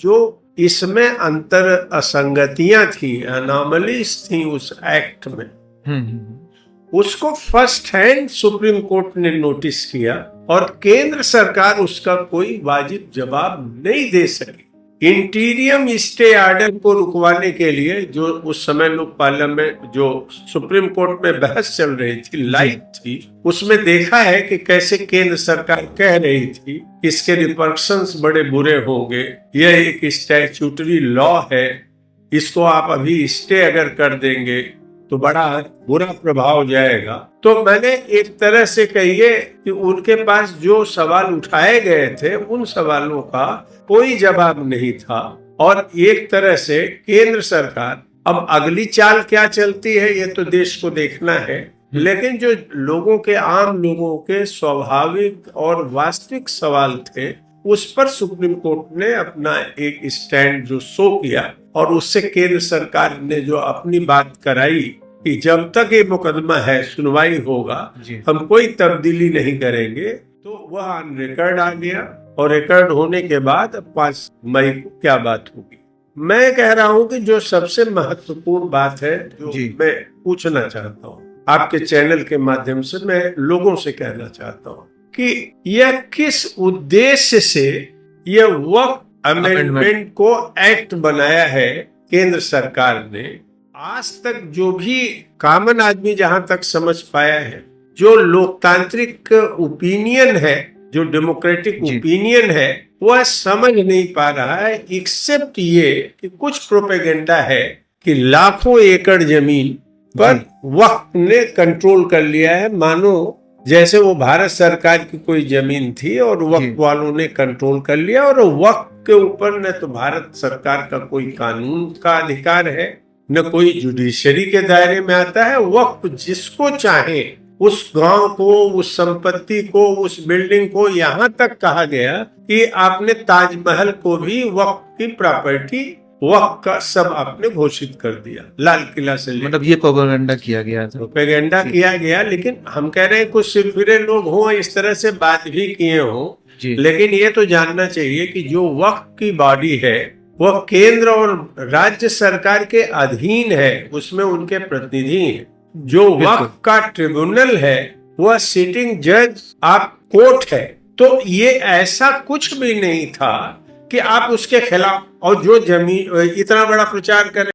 जो इसमें अंतर असंगतियां थी, अनॉमलीज थी उस एक्ट में, उसको फर्स्ट हैंड सुप्रीम कोर्ट ने नोटिस किया और केंद्र सरकार उसका कोई वाजिब जवाब नहीं दे सकी। इंटीरियम स्टे ऑर्डर को रुकवाने के लिए जो उस समय लोग पार्लियामेंट, जो सुप्रीम कोर्ट में बहस चल रही थी, लाइव थी, उसमें देखा है कि कैसे केंद्र सरकार कह रही थी इसके रिपरकशंस बड़े बुरे होंगे, यह एक स्टैट्यूटरी लॉ है, इसको आप अभी स्टे अगर कर देंगे तो बड़ा बुरा प्रभाव जाएगा। तो मैंने एक तरह से कहिए कि उनके पास जो सवाल उठाए गए थे उन सवालों का कोई जवाब नहीं था और एक तरह से केंद्र सरकार, अब अगली चाल क्या चलती है ये तो देश को देखना है, लेकिन जो लोगों के, आम लोगों के स्वाभाविक और वास्तविक सवाल थे उस पर सुप्रीम कोर्ट ने अपना एक स्टैंड जो शो किया और उससे केंद्र सरकार ने जो अपनी बात कराई कि जब तक ये मुकदमा है सुनवाई होगा, हम कोई तब्दीली नहीं करेंगे, तो वह ऑन रिकॉर्ड आ गया। और रिकॉर्ड होने के बाद 5 मई को क्या बात होगी। मैं कह रहा हूं कि जो सबसे महत्वपूर्ण बात है जो मैं पूछना चाहता हूं आपके चैनल के माध्यम से, मैं लोगों से कहना चाहता हूं कि यह किस उद्देश्य से यह वक्फ अमेंडमेंट को एक्ट बनाया है केंद्र सरकार ने। आज तक जो भी कॉमन आदमी जहां तक समझ पाया है, जो लोकतांत्रिक ओपिनियन है, जो डेमोक्रेटिक ओपिनियन है, वह समझ नहीं पा रहा है, एक्सेप्ट ये कि कुछ प्रोपेगेंडा है कि लाखों एकड़ जमीन पर वक्फ ने कंट्रोल कर लिया है, मानो जैसे वो भारत सरकार की कोई जमीन थी और वक्फ वालों ने कंट्रोल कर लिया। और वक्फ के ऊपर न तो भारत सरकार का कोई कानून का अधिकार है, न कोई जुडिशरी के दायरे में आता है। वक्फ जिसको चाहे उस गांव को, उस संपत्ति को, उस बिल्डिंग को, यहाँ तक कहा गया कि आपने ताजमहल को भी वक्फ की प्रॉपर्टी, वक्फ का सब आपने घोषित कर दिया, लाल किला से। मतलब ये प्रोपेगेंडा किया गया था, प्रोपेगेंडा किया गया, लेकिन हम कह रहे हैं कुछ सिरफिरे लोग हों इस तरह से बात भी किए हों, लेकिन ये तो जानना चाहिए कि जो वक्फ की बॉडी है वह केंद्र और राज्य सरकार के अधीन है, उसमें उनके प्रतिनिधि हैं। जो वक्फ का ट्रिब्यूनल है वह सिटिंग जज ऑफ कोर्ट है। तो ये ऐसा कुछ भी नहीं था कि आप उसके खिलाफ, और जो जमीन इतना बड़ा प्रचार कर